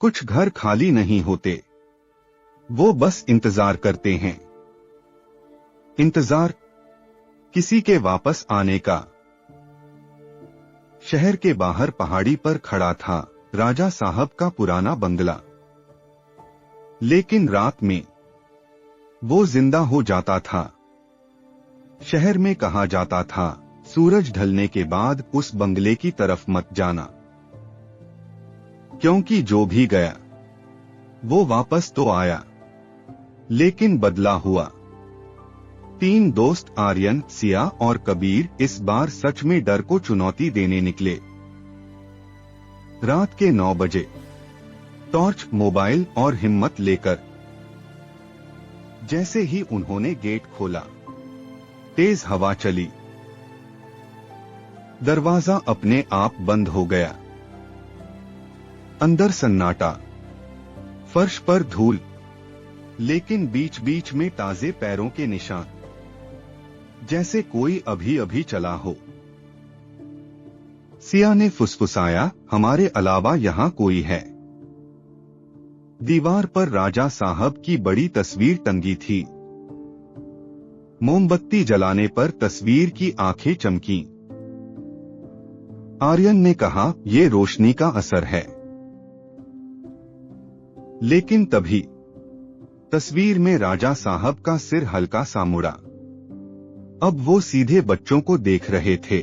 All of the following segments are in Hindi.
कुछ घर खाली नहीं होते, वो बस इंतजार करते हैं। इंतजार किसी के वापस आने का। शहर के बाहर पहाड़ी पर खड़ा था राजा साहब का पुराना बंगला। लेकिन रात में वो जिंदा हो जाता था। शहर में कहा जाता था, सूरज ढलने के बाद उस बंगले की तरफ मत जाना, क्योंकि जो भी गया वो वापस तो आया, लेकिन बदला हुआ। 3 दोस्त आर्यन, सिया और कबीर इस बार सच में डर को चुनौती देने निकले। रात के 9 बजे टॉर्च, मोबाइल और हिम्मत लेकर। जैसे ही उन्होंने गेट खोला, तेज हवा चली। दरवाजा अपने आप बंद हो गया। अंदर सन्नाटा, फर्श पर धूल, लेकिन बीच बीच में ताजे पैरों के निशान, जैसे कोई अभी अभी चला हो। सिया ने फुसफुसाया, हमारे अलावा यहां कोई है। दीवार पर राजा साहब की बड़ी तस्वीर टंगी थी। मोमबत्ती जलाने पर तस्वीर की आंखें चमकीं। आर्यन ने कहा, ये रोशनी का असर है। लेकिन तभी तस्वीर में राजा साहब का सिर हल्का सा मुड़ा। अब वो सीधे बच्चों को देख रहे थे।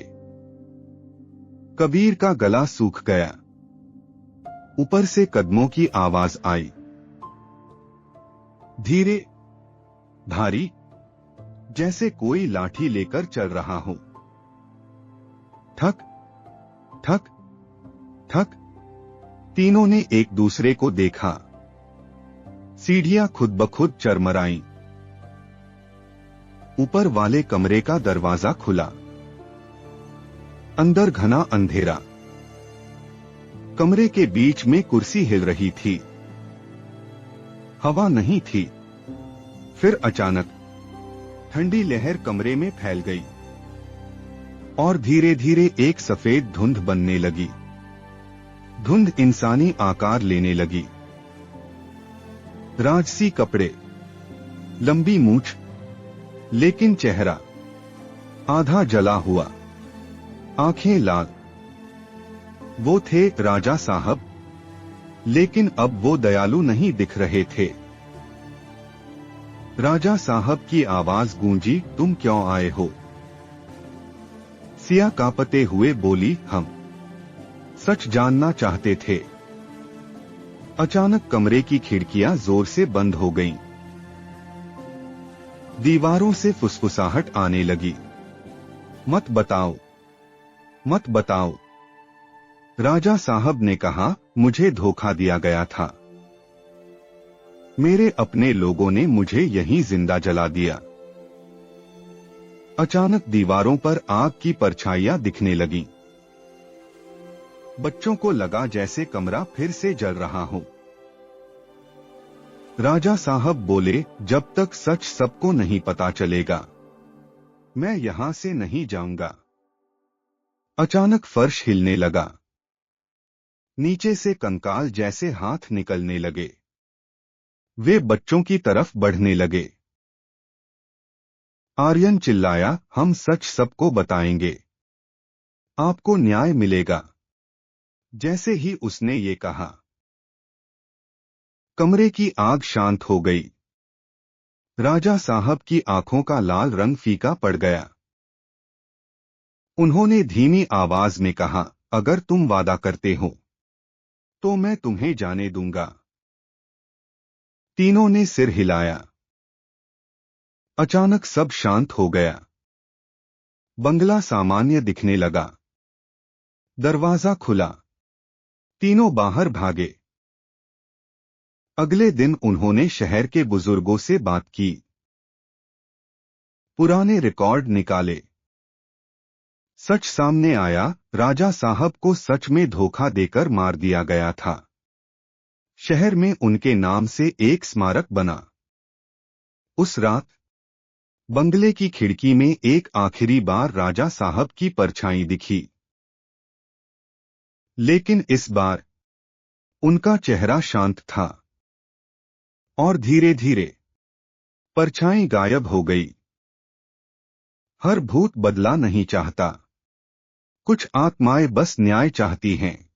कबीर का गला सूख गया। ऊपर से कदमों की आवाज आई, धीरे, भारी, जैसे कोई लाठी लेकर चल रहा हो। ठक ठक ठक। तीनों ने एक दूसरे को देखा। सीढ़ियां खुद ब खुद चरमराईं। ऊपर वाले कमरे का दरवाजा खुला। अंदर घना अंधेरा। कमरे के बीच में कुर्सी हिल रही थी। हवा नहीं थी। फिर अचानक ठंडी लहर कमरे में फैल गई और धीरे धीरे एक सफेद धुंध बनने लगी। धुंध इंसानी आकार लेने लगी। राजसी कपड़े, लंबी मूंछ, लेकिन चेहरा आधा जला हुआ, आंखें लाल। वो थे राजा साहब, लेकिन अब वो दयालु नहीं दिख रहे थे। राजा साहब की आवाज गूंजी, तुम क्यों आए हो? सिया कांपते हुए बोली, हम सच जानना चाहते थे। अचानक कमरे की खिड़कियां जोर से बंद हो गईं। दीवारों से फुसफुसाहट आने लगी, मत बताओ, मत बताओ। राजा साहब ने कहा, मुझे धोखा दिया गया था। मेरे अपने लोगों ने मुझे यहीं जिंदा जला दिया। अचानक दीवारों पर आग की परछाइयां दिखने लगीं। बच्चों को लगा जैसे कमरा फिर से जल रहा हो। राजा साहब बोले, जब तक सच सबको नहीं पता चलेगा, मैं यहां से नहीं जाऊंगा। अचानक फर्श हिलने लगा। नीचे से कंकाल जैसे हाथ निकलने लगे। वे बच्चों की तरफ बढ़ने लगे। आर्यन चिल्लाया, हम सच सबको बताएंगे, आपको न्याय मिलेगा। जैसे ही उसने ये कहा, कमरे की आग शांत हो गई। राजा साहब की आंखों का लाल रंग फीका पड़ गया। उन्होंने धीमी आवाज में कहा, अगर तुम वादा करते हो तो मैं तुम्हें जाने दूंगा। तीनों ने सिर हिलाया। अचानक सब शांत हो गया। बंगला सामान्य दिखने लगा। दरवाजा खुला। तीनों बाहर भागे। अगले दिन उन्होंने शहर के बुजुर्गों से बात की। पुराने रिकॉर्ड निकाले। सच सामने आया, राजा साहब को सच में धोखा देकर मार दिया गया था। शहर में उनके नाम से एक स्मारक बना। उस रात बंगले की खिड़की में एक आखिरी बार राजा साहब की परछाई दिखी। लेकिन इस बार उनका चेहरा शांत था और धीरे धीरे परछाई गायब हो गई। हर भूत बदला नहीं चाहता, कुछ आत्माएं बस न्याय चाहती हैं।